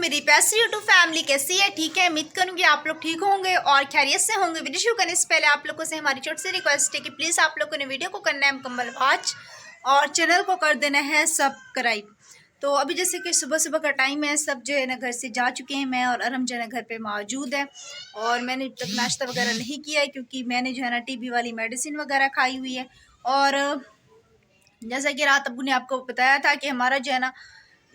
मेरी प्यारी YouTube family कैसी है? ठीक है, उम्मीद करूंगी आप लोग ठीक होंगे और खैरियत से होंगे। वीडियो शुरू करने से पहले आप लोगों से हमारी छोटी सी रिक्वेस्ट है कि प्लीज़ आप लोगों ने वीडियो को करना है मुकम्मल वॉच और चैनल को कर देना है सब्सक्राइब। तो अभी जैसे कि सुबह सुबह का टाइम है, सब जो है ना घर से जा चुके हैं। मैं और अरम जो है ना घर पे मौजूद है और मैंने अब तक नाश्ता वगैरह नहीं किया है क्योंकि मैंने जो है ना टीबी वाली मेडिसिन वगैरह खाई हुई है। और जैसा कि रात अब्बू ने आपको बताया था कि हमारा जो है ना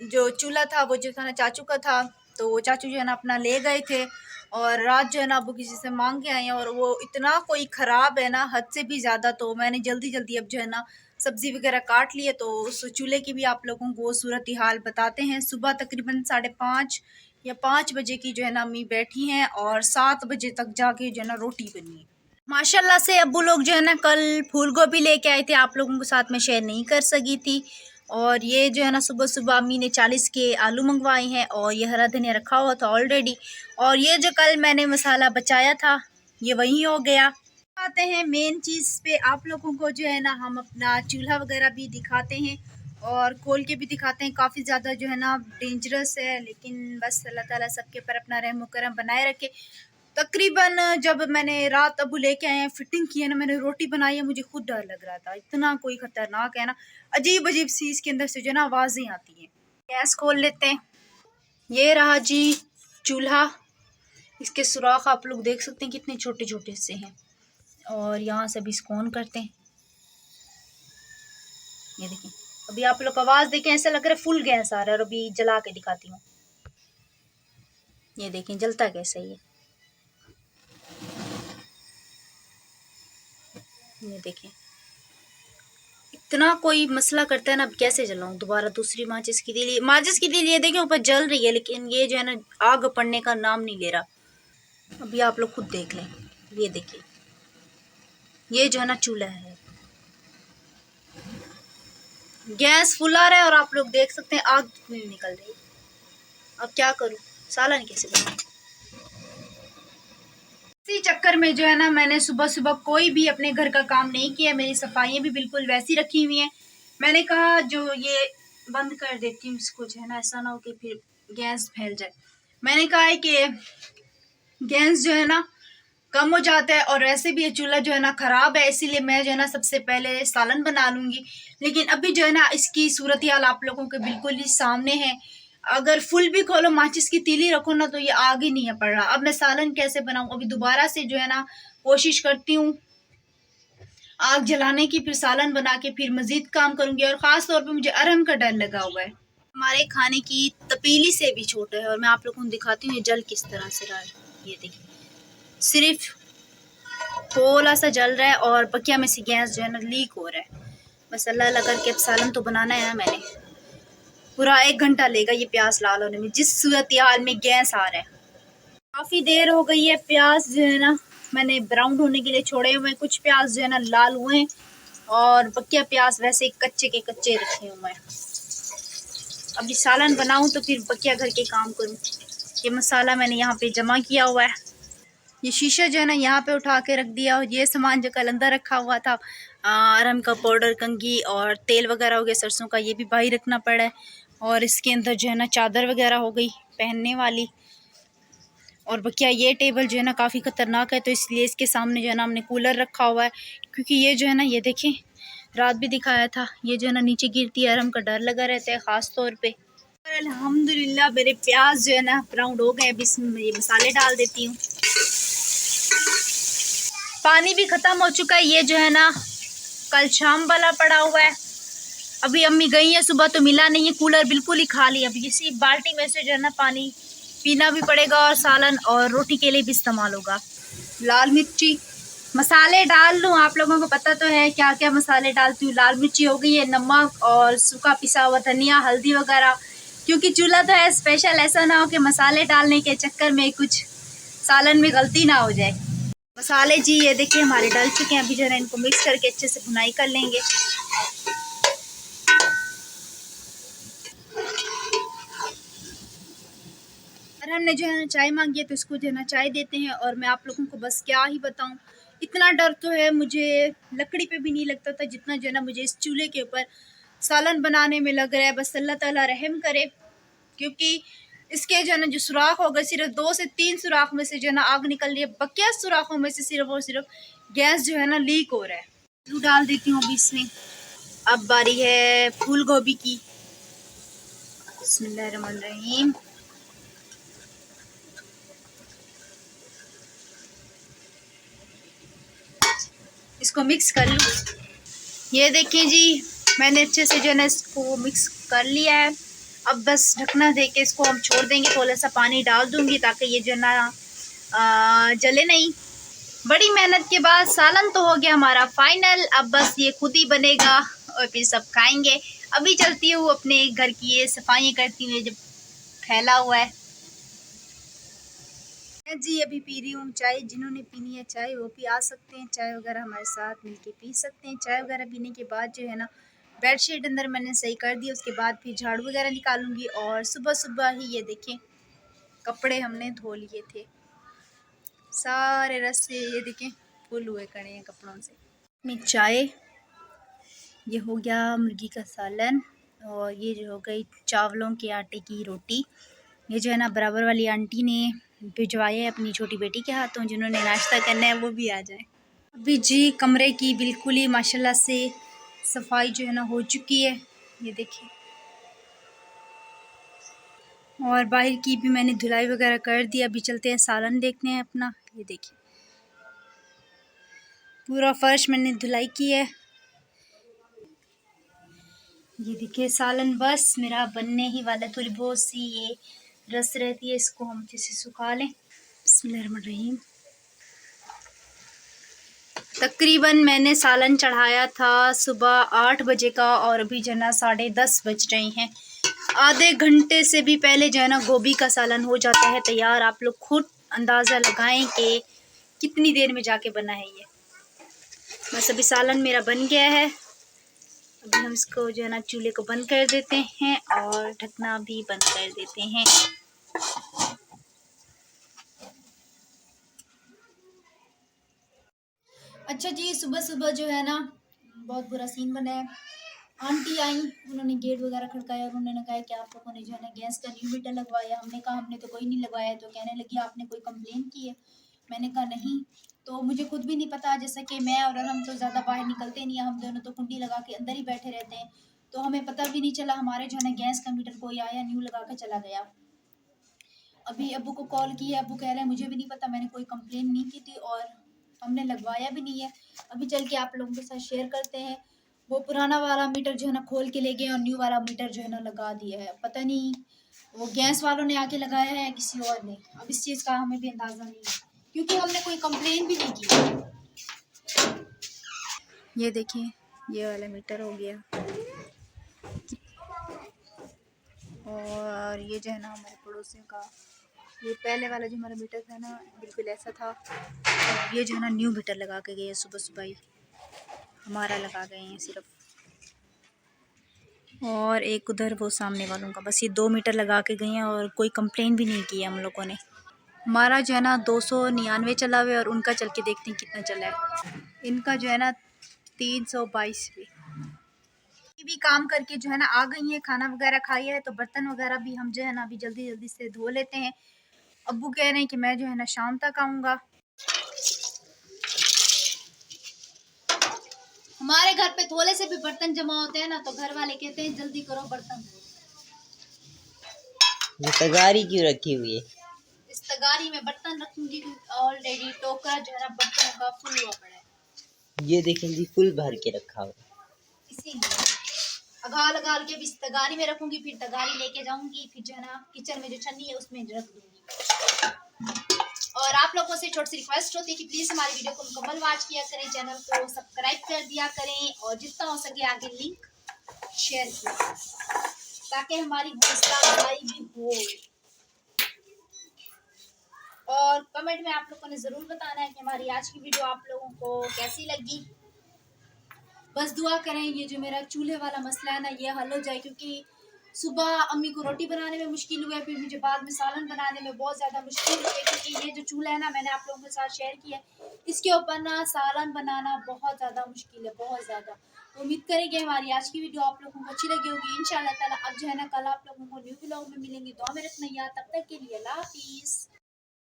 जो चूल्हा था वो जो था ना चाचू का था, तो वो चाचू जो है ना अपना ले गए थे और रात जो है ना अब्बू किसी से मांग के आए हैं और वो इतना कोई ख़राब है ना, हद से भी ज़्यादा। तो मैंने जल्दी जल्दी अब जो है ना सब्ज़ी वगैरह काट लिए, तो उस चूल्हे की भी आप लोगों को सूरत हाल बताते हैं। सुबह तकरीबन 5:30 या 5 बजे की जो है ना अम्मी बैठी हैं और 7 बजे तक जाके जो है ना रोटी बनी है। माशाल्लाह से अब्बू लोग जो है ना कल फूल गोभी लेके आए थे, आप लोगों के साथ में शेयर नहीं कर सकी थी। और ये जो है ना सुबह सुबह अम्मी ने 40 के आलू मंगवाए हैं और ये हरा धनिया रखा हुआ था ऑलरेडी। और ये जो कल मैंने मसाला बचाया था ये वही हो गया। आते हैं मेन चीज़ पे, आप लोगों को जो है ना हम अपना चूल्हा वगैरह भी दिखाते हैं और खोल के भी दिखाते हैं। काफ़ी ज़्यादा जो है ना डेंजरस है, लेकिन बस अल्लाह ताला सबके पर अपना रहम करम बनाए रखे। तकरीबन जब मैंने रात अबू लेके आए हैं फिटिंग की है ना, मैंने रोटी बनाई है, मुझे खुद डर लग रहा था, इतना कोई खतरनाक है ना। अजीब अजीब सी इसके अंदर से जो है ना आवाज़ें आती हैं। गैस खोल लेते हैं। ये रहा जी चूल्हा, इसके सुराख आप लोग देख सकते हैं कितने छोटे छोटे से हैं। और यहाँ से भी इसको ऑन करते हैं। ये देखें, अभी आप लोग आवाज़ देखें, ऐसा लग रहा है फुल गैस आ रहा है। और अभी जला के दिखाती हूँ, ये देखें जलता कैसे ये देखें। इतना कोई मसला करता है ना, अब कैसे जलाऊं दोबारा दूसरी माचिस की तीली। ये देखें ऊपर जल रही है, लेकिन ये जो है ना आग पड़ने का नाम नहीं ले रहा। अभी आप लोग खुद देख लें, ये देखिए ये जो है ना चूल्हा है, गैस फुल आ रहा है और आप लोग देख सकते हैं आग कितनी निकल रही है। अब क्या करूं, सालन कैसे बनाऊं। इसी चक्कर में जो है ना मैंने सुबह सुबह कोई भी अपने घर का काम नहीं किया। मेरी सफाइयाँ भी बिल्कुल वैसी रखी हुई हैं। मैंने कहा जो ये बंद कर देती हूँ इसको, जो है ना ऐसा ना हो कि फिर गैस फैल जाए। मैंने कहा है कि गैस जो है ना कम हो जाता है और वैसे भी ये चूल्हा जो है ना ख़राब है, इसीलिए मैं जो है ना सबसे पहले सालन बना लूँगी। लेकिन अभी जो है ना इसकी सूरत हाल आप लोगों के बिल्कुल ही सामने है। अगर फुल भी खोलो, माचिस की तीली रखो ना, तो ये आग ही नहीं है पड़ रहा। अब मैं सालन कैसे बनाऊँ? अभी दोबारा से जो है ना कोशिश करती हूँ आग जलाने की, फिर सालन बना के फिर मज़ीद काम करूँगी। और ख़ास तौर पे मुझे अरहम का डर लगा हुआ है, हमारे खाने की तपीली से भी छोटा है। और मैं आप लोगों को दिखाती हूँ ये जल किस तरह से रहा है। ये देखिए सिर्फ थोड़ा सा जल रहा है और बकिया में से गैस जो है ना लीक हो रहा है। बस अल्लाह अल्लाह करके अब सालन तो बनाना है ना। मैंने पूरा 1 घंटा लेगा ये प्याज लाल होने में, जिस सूरत हाल में गैस आ रहा है। काफ़ी देर हो गई है, प्याज जो है ना मैंने ब्राउन होने के लिए छोड़े हुए हैं। कुछ प्याज जो है ना लाल हुए हैं और बकिया प्याज वैसे कच्चे के कच्चे रखे हुए हैं। अभी सालन बनाऊं तो फिर बकिया घर के काम करूं। ये मसाला मैंने यहाँ पे जमा किया हुआ है। ये शीशा जो है ना यहाँ पे उठा के रख दिया। और ये सामान जो कल अंदर रखा हुआ था, अरहम का पाउडर, कंघी और तेल वगैरह हो गया सरसों का, ये भी बाहर रखना पड़ा है। और इसके अंदर जो है ना चादर वगैरह हो गई पहनने वाली। और बकिया ये टेबल जो है ना काफ़ी ख़तरनाक है, तो इसलिए इसके सामने जो है ना हमने कूलर रखा हुआ है। क्योंकि ये जो है ना, ये देखें रात भी दिखाया था, ये जो है ना नीचे गिरती है, अरहम का डर लगा रहता है ख़ास तौर पे। और अल्हम्दुलिल्लाह मेरे प्याज जो है ना ब्राउन हो गए। अभी इसमें ये मसाले डाल देती हूँ। पानी भी ख़त्म हो चुका है। ये जो है ना कल शाम वाला पड़ा हुआ है। अभी अम्मी गई है सुबह तो मिला नहीं है, कूलर बिल्कुल ही खाली। अभी इसी बाल्टी में से जो है ना पानी पीना भी पड़ेगा और सालन और रोटी के लिए भी इस्तेमाल होगा। लाल मिर्ची मसाले डाल लूँ, आप लोगों को पता तो है क्या क्या मसाले डालती हूँ। लाल मिर्ची हो गई है, नमक और सूखा पिसा हुआ धनिया, हल्दी वगैरह। क्योंकि चूल्हा तो है स्पेशल, ऐसा ना हो कि मसाले डालने के चक्कर में कुछ सालन में गलती ना हो जाए। मसाले जी ये देखिए हमारे डल चुके हैं। अभी जो है इनको मिक्स करके अच्छे से भुनाई कर लेंगे। और हमने जो है ना चाय मांगी है तो इसको जो है ना चाय देते हैं। और मैं आप लोगों को बस क्या ही बताऊं, इतना डर तो है मुझे, लकड़ी पे भी नहीं लगता था जितना जो है ना मुझे इस चूल्हे के ऊपर सालन बनाने में लग रहा है। बस अल्लाह ताला रहम करे, क्योंकि इसके जो है ना जो सुराख हो गए, सिर्फ 2 से 3 सुराख में से जो है ना आग निकल रही है। बकिया सुराखों में से सिर्फ और सिर्फ गैस जो है ना लीक हो रहा है। आलू डाल देती हूँ अभी इसमें। अब बारी है फूल गोभी की। बिस्मिल्लाहिर्रहमानिर्रहीम। इसको मिक्स कर लूँ। ये देखिए जी, मैंने अच्छे से जो है ना इसको मिक्स कर लिया है। अब बस ढकना दे के इसको हम छोड़ देंगे। थोड़ा सा पानी डाल दूंगी ताकि ये जो है ना जले नहीं। बड़ी मेहनत के बाद सालन तो हो गया हमारा फाइनल। अब बस ये खुद ही बनेगा और फिर सब खाएंगे। अभी चलती हूँ अपने घर की ये सफाई करती हूँ जब फैला हुआ है। मैं जी अभी पी रही हूँ चाय। जिन्होंने पीनी है चाय वो भी आ सकते हैं, चाय वगैरह हमारे साथ मिलके पी सकते हैं। चाय वगैरह पीने के बाद जो है ना बेडशीट अंदर मैंने सही कर दी। उसके बाद फिर झाड़ू वगैरह निकालूंगी और सुबह सुबह ही ये देखें कपड़े हमने धो लिए थे, सारे रस से ये देखें फुल हुए खड़े हैं कपड़ों से। में चाय, ये हो गया मुर्गी का सालन और ये जो हो गई चावलों के आटे की रोटी। ये जो है ना बराबर वाली आंटी ने भिजवाया है अपनी छोटी बेटी के हाथों। जिन्होंने नाश्ता करना है वो भी आ जाए। अभी जी कमरे की बिल्कुल ही माशाल्लाह से सफाई जो है ना हो चुकी है, ये देखिए। और बाहर की भी मैंने धुलाई वगैरह कर दी। अभी चलते हैं सालन देखने हैं अपना। ये देखिए पूरा फर्श मैंने धुलाई की है। ये देखिए सालन बस मेरा बनने ही वाला है। थोड़ी बहुत सी ये रस रहती है, इसको हम अच्छे से सुखा लें। बिस्मिल्लाहिर्रहमानिर्रहीम। तकरीबन मैंने सालन चढ़ाया था सुबह 8 बजे का और अभी जो है ना 10:30 बज रहे हैं। आधे घंटे से भी पहले जो है ना गोभी का सालन हो जाता है तैयार। आप लोग खुद अंदाज़ा लगाएं कि कितनी देर में जाके बना है ये। बस अभी सालन मेरा बन गया है। अभी हम इसको जो है ना चूल्हे को बंद कर देते हैं और ढकना भी बंद कर देते हैं। अच्छा जी, सुबह सुबह जो है ना बहुत बुरा सीन बना है। आंटी आई, उन्होंने गेट वगैरह खड़काया और उन्होंने कहा कि आप लोगों ने जो है ना गैस का न्यू मीटर लगवाया। हमने कहा हमने तो कोई नहीं लगवाया। तो कहने लगी आपने कोई कंप्लेन की है। मैंने कहा नहीं। तो मुझे खुद भी नहीं पता, जैसा कि मैं और हम तो ज़्यादा बाहर निकलते नहीं हैं। हम दोनों तो कुंडी लगा के अंदर ही बैठे रहते हैं, तो हमें पता भी नहीं चला। हमारे जो है ना गैस का मीटर कोई आया न्यू लगा के चला गया। अभी अब्बू को कॉल किया, अब्बू कह रहे हैं मुझे भी नहीं पता, मैंने कोई कंप्लेन नहीं की थी और हमने लगवाया भी नहीं है। अभी चल के आप लोगों के साथ शेयर करते हैं। वो पुराना वाला मीटर जो है ना खोल के ले गए और न्यू वाला मीटर जो है ना लगा दिया है। पता नहीं वो गैस वालों ने आके लगाया है या किसी और ने। अब इस चीज़ का हमें भी अंदाज़ा नहीं है क्योंकि हमने कोई कंप्लेन भी नहीं की। ये देखिए ये वाला मीटर हो गया और ये जो है ना हमारे पड़ोसियों का, ये पहले वाला जो हमारा मीटर था ना बिल्कुल ऐसा था। और ये जो है ना न्यू मीटर लगा के गए हैं सुबह सुबह ही, हमारा लगा गए हैं सिर्फ। और एक उधर वो सामने वालों का, बस ये 2 मीटर लगा के गए हैं और कोई कंप्लेन भी नहीं किया हम लोगों ने। हमारा जो है ना 299 चला हुआ है और उनका चल के देखते हैं कितना चला है। इनका जो है ना 322 भी। ये भी काम करके जो है ना आ गई है, खाना वगैरह खाया है तो बर्तन वगैरह भी हम जो है ना अभी जल्दी जल्दी से धो लेते हैं। अब्बू कह रहे हैं कि मैं जो है ना शाम तक आऊँगा। हमारे घर पे थोड़े से भी बर्तन जमा होते हैं ना तो घर वाले कहते हैं जल्दी करो बर्तन धो। ये तगारी क्यों रखी हुई है? इस तगारी में बर्तन रखूंगी। ऑलरेडी टोकरा जो है ना बर्तनों का फुल हुआ पड़ा है। ये देखें जी फुल भर के रखा हुआ है। इसीलिए अगाल अगाल के भी इस तगारी में रखूंगी, फिर तगारी लेके जाऊंगी, फिर जो है ना किचन में जो छन्नी है उसमें रख दूंगी। और आप लोगों से छोटी सी रिक्वेस्ट होती है कि प्लीज़ हमारी वीडियो को मुकम्मल वॉच किया करें, चैनल को सब्सक्राइब कर दिया करें और जितना हो सके आगे लिंक शेयर किया ताकि हमारी हौसला अफजाई भी हो। और कमेंट में आप लोगों ने ज़रूर बताना है कि हमारी आज की वीडियो आप लोगों को कैसी लगी। बस दुआ करें ये जो मेरा चूल्हे वाला मसला है ना ये हल हो जाए, क्योंकि सुबह अम्मी को रोटी बनाने में मुश्किल हुआ, फिर मुझे बाद में सालन बनाने में बहुत ज़्यादा मुश्किल हुई है, क्योंकि ये जो चूल्हा है ना, मैंने आप लोगों के साथ शेयर किया है, इसके ऊपर ना सालन बनाना बहुत ज़्यादा मुश्किल है, बहुत ज़्यादा। तो उम्मीद करेंगे हमारी आज की वीडियो आप लोगों को अच्छी लगी होगी इंशाल्लाह ताला। अब जो है ना कल आप लोगों को न्यू व्लॉग में मिलेंगे, दुआ में रखना याद, तब तक के लिए अल्लाह हाफिज़।